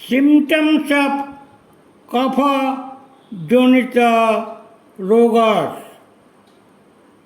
Symptoms of kapha-jonita rogas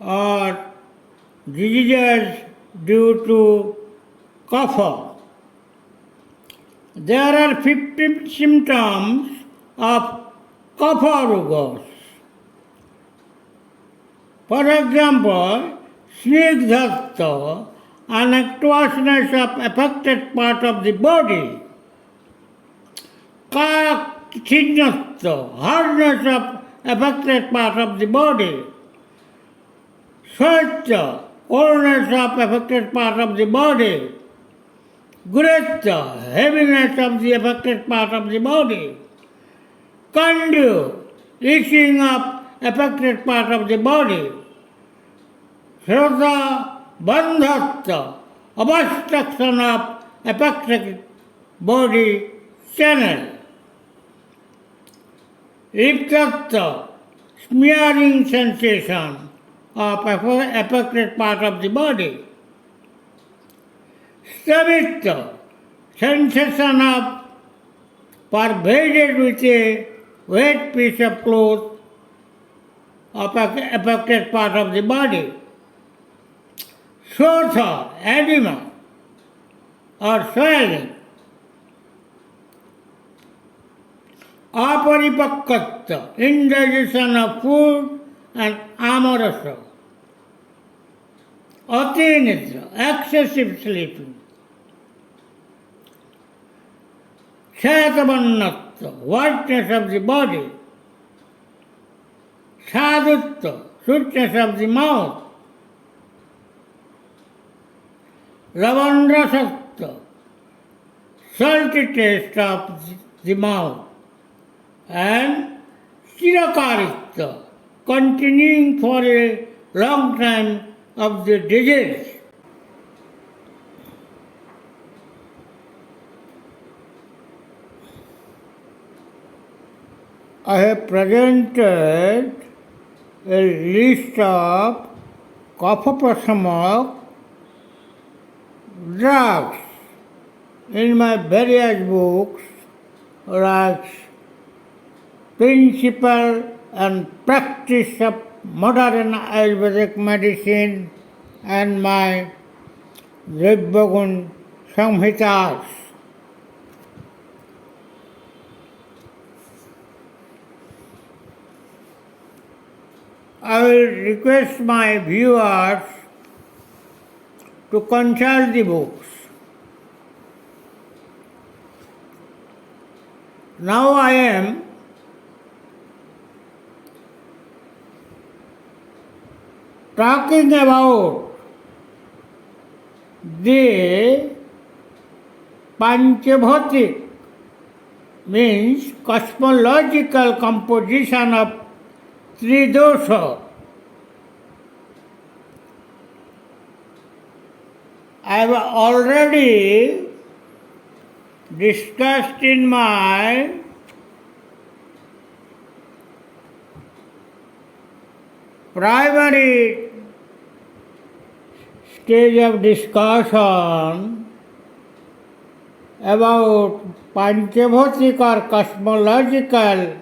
or diseases due to kapha. There are 15 symptoms of kapha rogas. For example, snigdhatva, an aquousness of affected part of the body. Kakchinatva, hardness of affected part of the body. Swaitya, coldness of affected part of the body. Gretya, heaviness of the affected part of the body. Kandu, itching of affected part of the body. Shrota, bandhatya, obstruction of affected body channel. Iptatya, smearing sensation of affected part of the body. Savitya, sensation of pervaded with a wet piece of cloth of affected part of the body. Shotha, edema or swelling. Aparipakkatya, indigestion of food and amorasa. Atinitra, excessive sleeping. Shatabannatya, whiteness of the body. Sadhutya, sweetness of the mouth. Lavandrasatya, salty taste of the mouth. And chirakaritya, continuing for a long time of the disease. I have presented a list of kaphaprasamak drugs in my various books like Principle and Practice of Modern Ayurvedic Medicine and my Dribbagun Samhitas. I will request my viewers to consult the books. Now I am talking about the Panchabhatik, means cosmological composition of Tridosha. I have already discussed in my primary stage of discussion about Panchabhatik or cosmological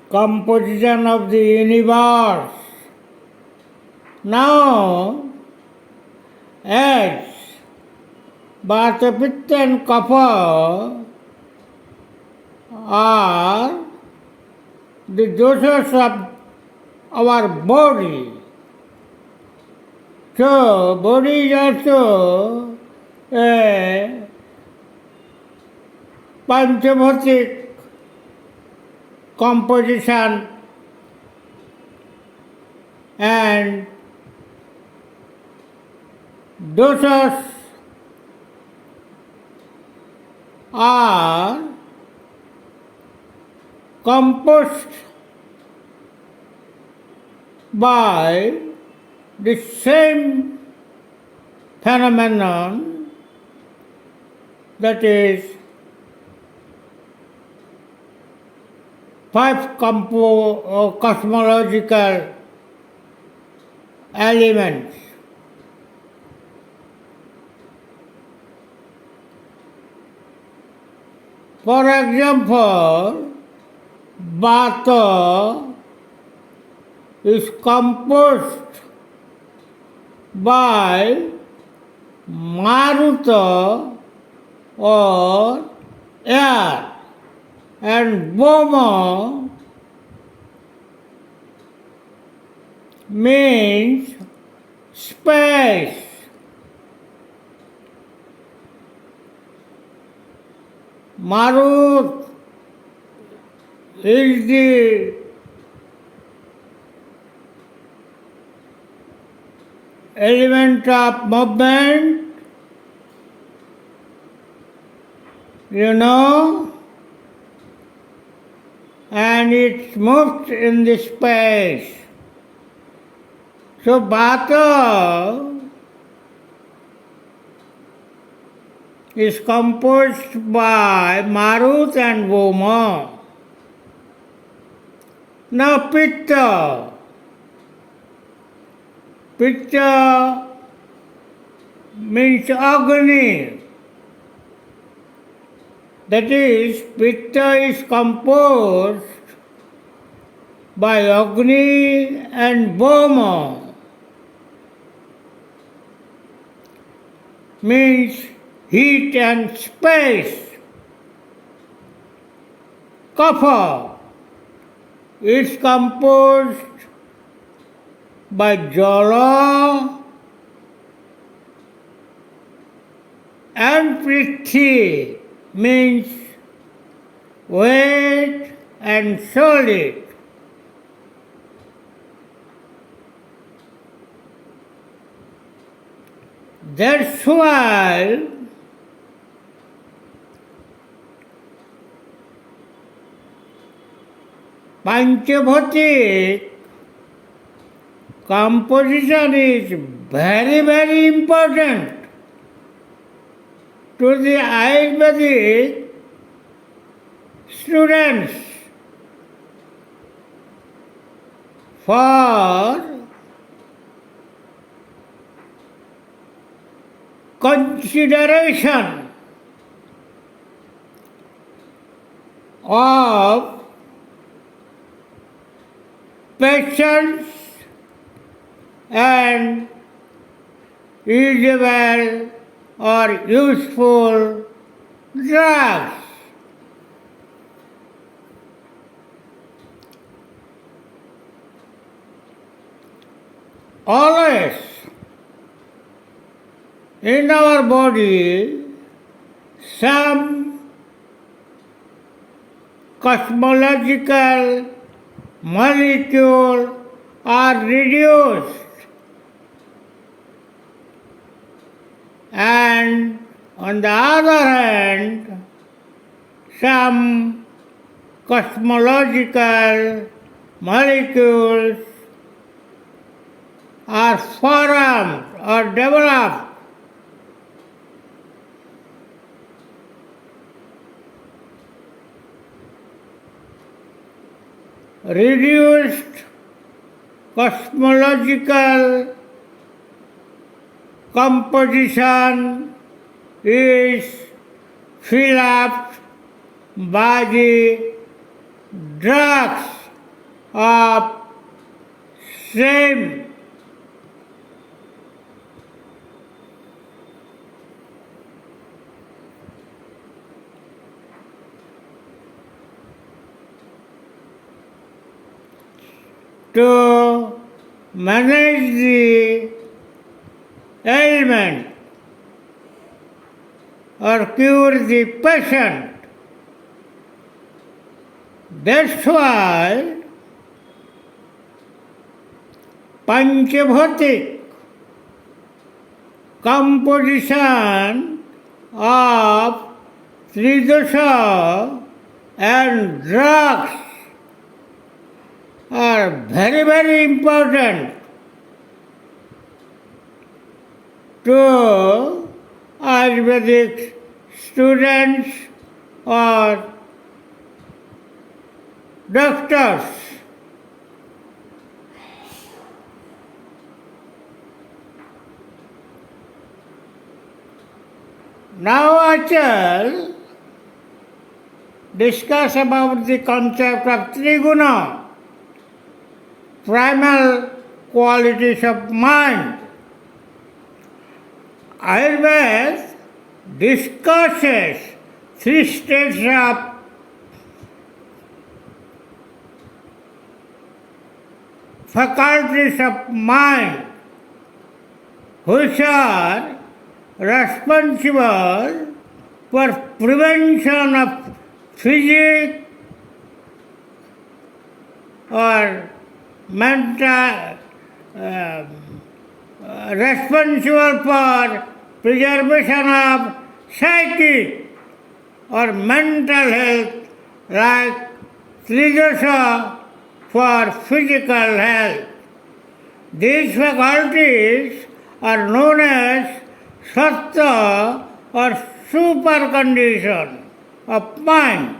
composition of the universe. Now, as Vata, Pitta and Kapha are the doshas of our body, so body is also a Panchabhatik composition, and doshas are composed by the same phenomenon, that is five cosmological elements. For example, Vata is composed by Maruta or air, and Boma means space. Marut is the element of movement, and it moves in the space. So Vata is composed by Marut and Voma. Now Pitta. Pitta means Agni. That is, Pitta is composed by Agni and Voma. Means heat and space. Kapha is composed by Jala and Prithvi, means wet and solid. That's why Panchabhatik composition is very, very important to the Ayurvedic students for consideration of patients and usable or useful drugs. Always in our body some cosmological molecule are reduced, and on the other hand some cosmological molecules are formed or developed. Reduced cosmological composition is filled up by the drugs of same to manage the ailment or cure the patient. That's why Panchabhatik composition of Tridosha and drugs are very, very important to Ayurvedic students or doctors. Now Achal discuss about the concept of Triguna, primal qualities of mind. Ayurveda discusses three states of faculties of mind which are responsible for prevention of physic or mental, responsible for preservation of psychic or mental health, like Tridosha for physical health. These faculties are known as sattva or super condition of mind.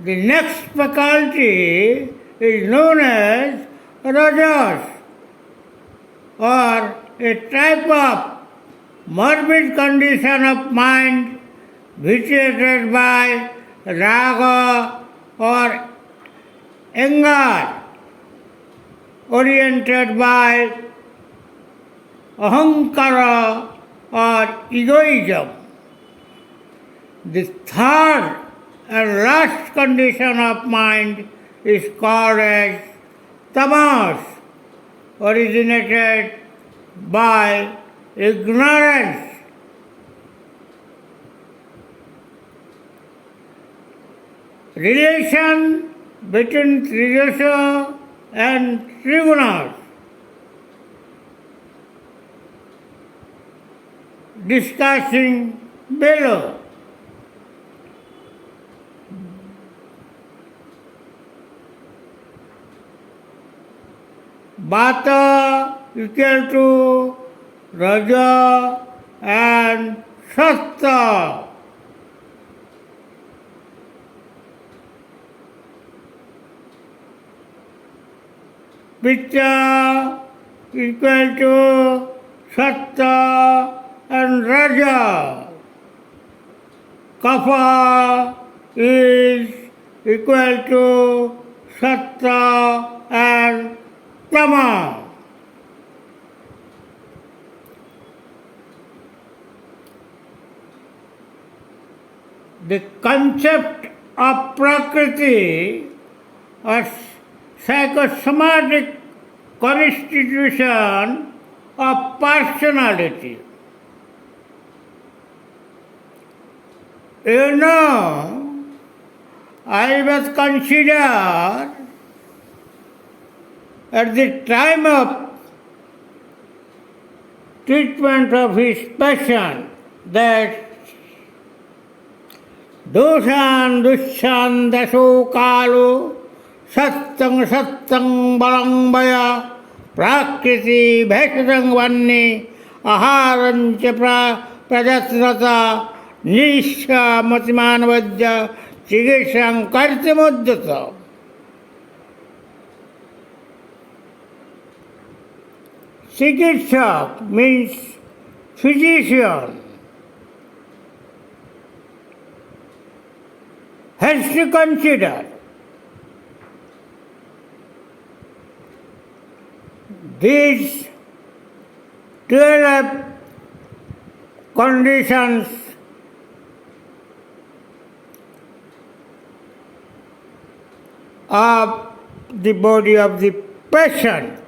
The next faculty is known as rajas, or a type of morbid condition of mind vitiated by raga or anger, oriented by ahankara or egoism. The third and last condition of mind is called as tamas, originated by ignorance. Relation between Trijosha and Trigunas. Discussing below. Vata equal to Raja and Sattva. Pitta equal to Sattva and Raja. Kapha is equal to Sattva and Tama. The concept of Prakriti or psychosomatic constitution of personality. You know, I was considered at the time of treatment of his patient that doshan dushan daso kalu sattang sattang balangbaya prakriti bhesatang vanni aharancha prajasrata nisha matimanavajya chigishang kartimuddhata. Chikitsak means physician. Has to consider these 12 conditions of the body of the patient.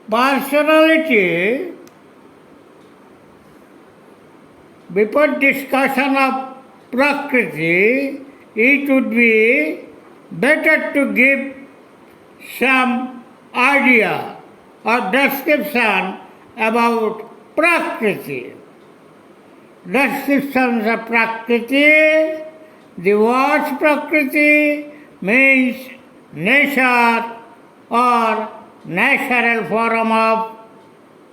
Personality, before discussion of Prakriti, it would be better to give some idea or description about Prakriti. Descriptions of Prakriti, the word Prakriti means nature or natural form of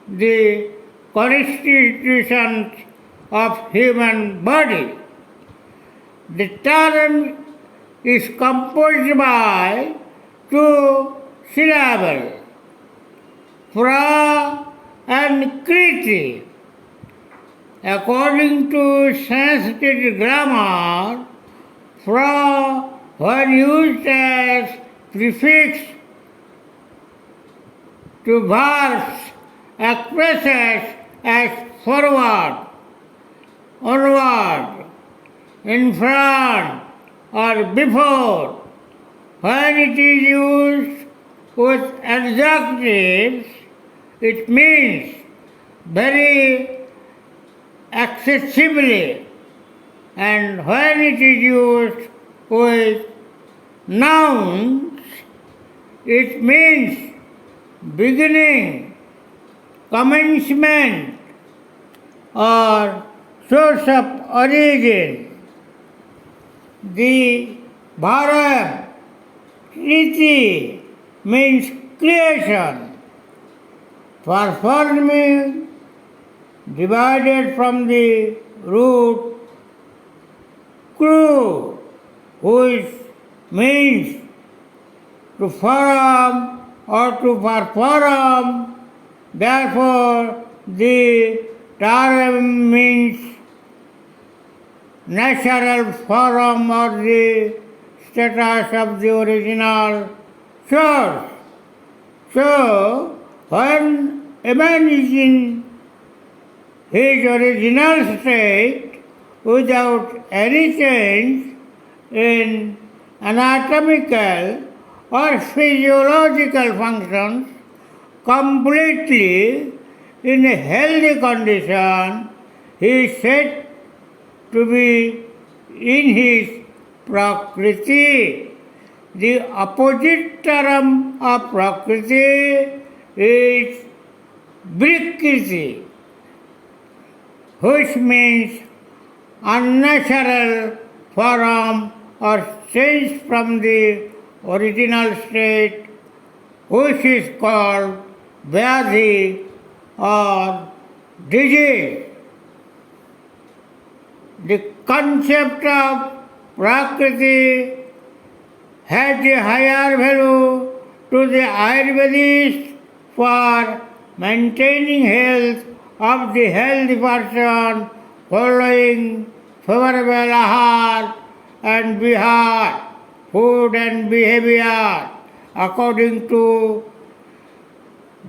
the constitution of human body. The term is composed by two syllables, fra and kriti. According to Sanskrit grammar, fra, when used as prefix to verbs, expresses as forward, onward, in front, or before. When it is used with adjectives, it means very accessibly, and when it is used with nouns, it means beginning, commencement, or source of origin. The bharam, kriti, means creation, performing, divided from the root kru, which means to form or to perform. Therefore, the term means natural form or the status of the original source. So, when a man is in his original state without any change in anatomical or physiological functions, completely in a healthy condition, he is said to be in his prakriti. The opposite term of prakriti is vikriti, which means unnatural form or change from the original state, which is called vyadhi or disease. The concept of prakriti has a higher value to the Ayurvedists for maintaining health of the healthy person following favorable ahar and vihar, food and behavior, according to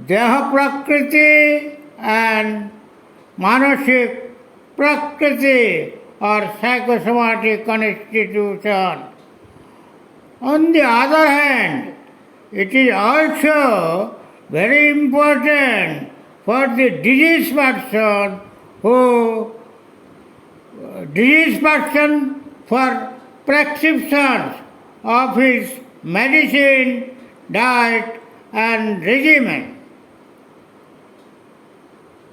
Deha Prakriti and Manasik Prakriti or psychosomatic constitution. On the other hand, it is also very important for the diseased person for prescriptions of his medicine, diet and regimen.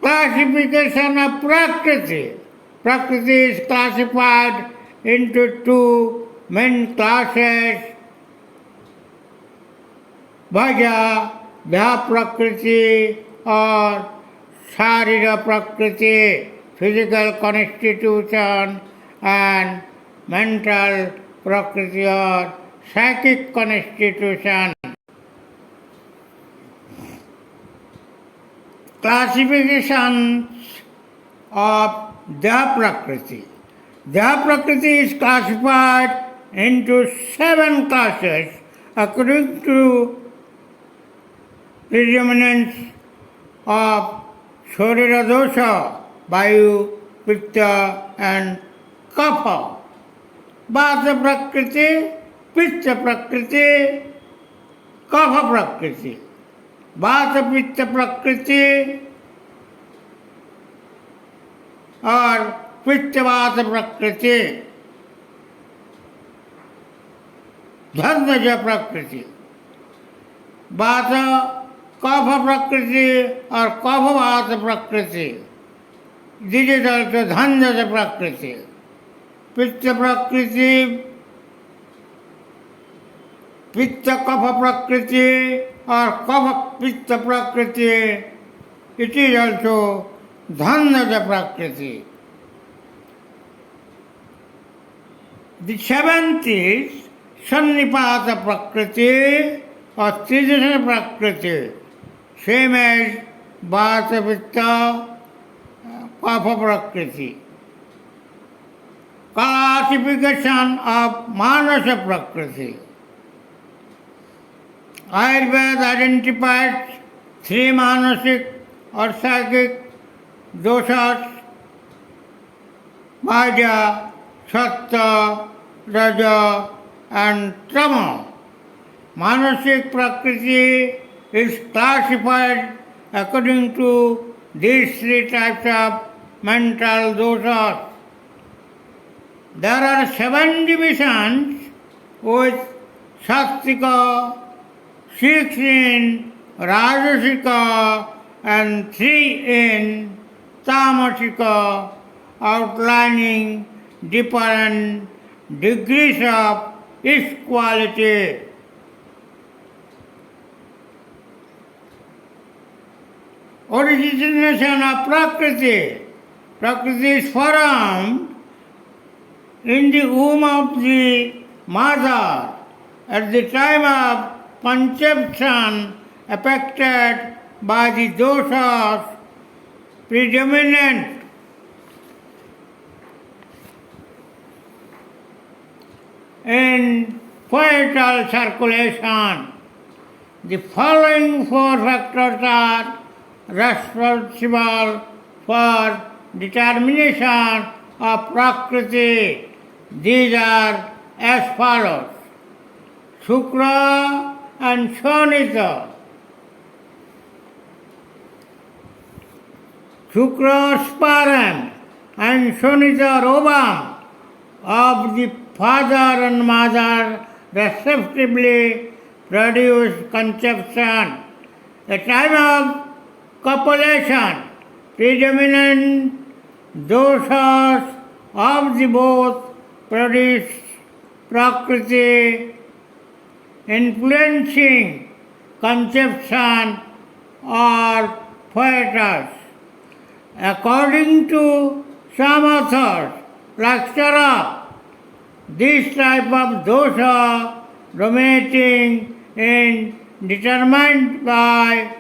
Classification of Prakriti. Prakriti is classified into two main classes, Bhaja, Dha Prakriti or Sharira Prakriti, physical constitution, and mental Prakriti or psychic constitution. Classifications of Deha Prakriti. Deha Prakriti is classified into 7 classes according to predominance of Sharira dosha, Vayu, Pitta and Kapha. Vata Prakriti, Pitta Prakriti, Kapha Prakriti. Vata Pitta Prakriti or Pitta Vata Prakriti, Dhandaja Prakriti. Vata Kapha Prakriti or Kapha Vata Prakriti. This is also Dhandaja Prakriti. Pitta Prakriti Pitta Kapha Prakriti or Kapha Pitta Prakriti, it is also Dhannaja Prakriti. The seventh is Sannipata Prakriti or Trijasa Prakriti, same as Vata Pitta Kapha Prakriti. Classification of Manasa Prakriti. Ayurveda identifies three manasic or psychic doshas: Vaja, Satta, Raja and Tama. Manasic Prakriti is classified according to these three types of mental doshas. There are 7 divisions with Sattvika, 6 in Rajasika and 3 in Tamasika, outlining different degrees of equality. Origination of Prakriti. Prakriti is formed in the womb of the mother at the time of conception, affected by the doshas predominant. In fetal circulation, the following 4 factors are responsible for determination of Prakriti. These are as follows: Shukra and Shonita. Shukra sperm and Shonita ovum of the father and mother respectively produce conception. The time of copulation, predominant doshas of the both produce Prakriti, influencing conception or fetus. According to some authors, like Chara, this type of dosha dominating is determined by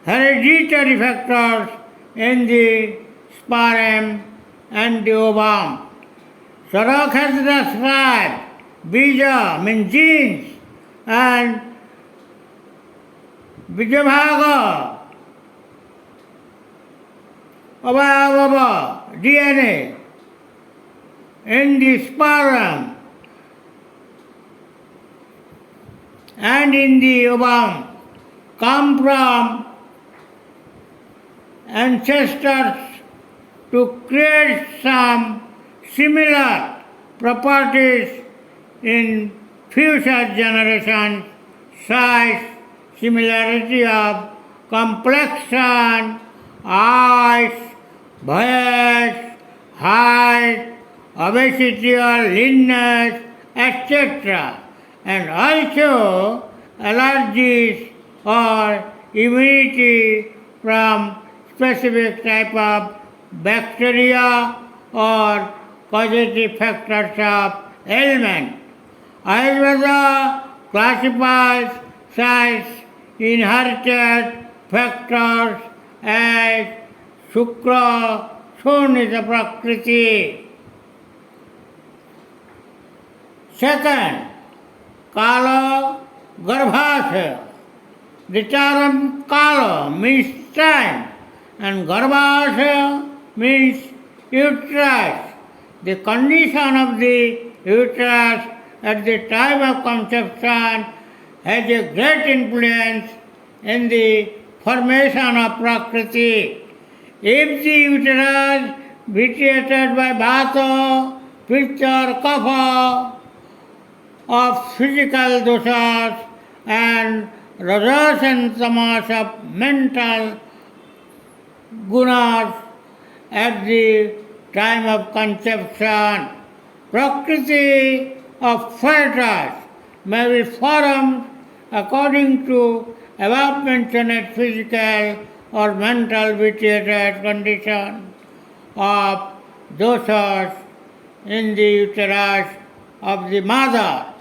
hereditary factors in the sperm and the ovum. Sarak has described Bija means genes and Bijabhaga, Avayavava, DNA in the sperm and in the ovum come from ancestors to create some similar properties in future generations, size, similarity of complexion, eyes, voice, height, obesity or leanness, etc. And also allergies or immunity from specific type of bacteria or causative factors of ailment. Ayurveda classifies such inherited factors as Shukra, Shonita Prakriti. Second, Kala Garbhasya. The term Kala means time and Garbhasya means uterus. The condition of the uterus at the time of conception has a great influence in the formation of Prakriti. If the uterus vitiated by Vata, Pitta or Kapha of physical doshas and Rajas and Tamas of mental gunas at the time of conception, Prakriti of fetters may be formed according to above-mentioned physical or mental vitiated condition of doshas in the uterus of the mother.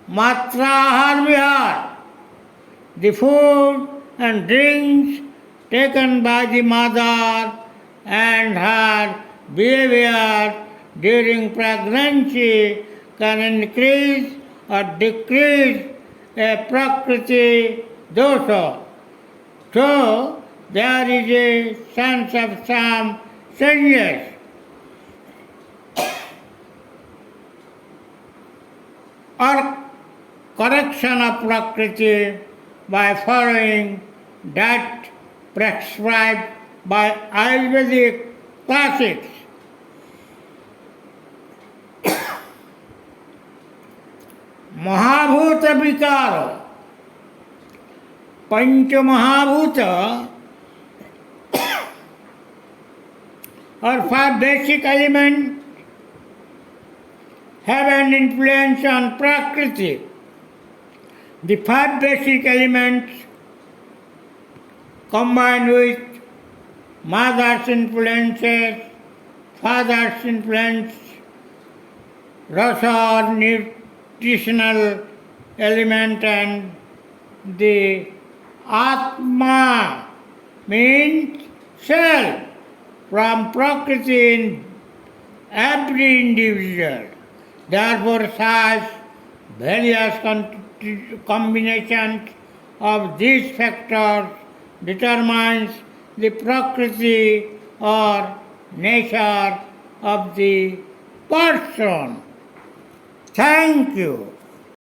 Matra Vihar, the food and drinks taken by the mother and her behavior during pregnancy can increase or decrease a Prakriti dosha. So, there is a sense of some changes. Or correction of Prakriti by following that prescribed by Ayurvedic classics. Mahabhuta Vikaro, Pancha Mahabhuta or five basic elements have an influence on Prakriti. The five basic elements combined with mother's influences, father's influence, rasa or nutritional element, and the Atma means self from Prakriti in every individual. Therefore, such various combinations of these factors determines the Prakriti or nature of the person. Thank you.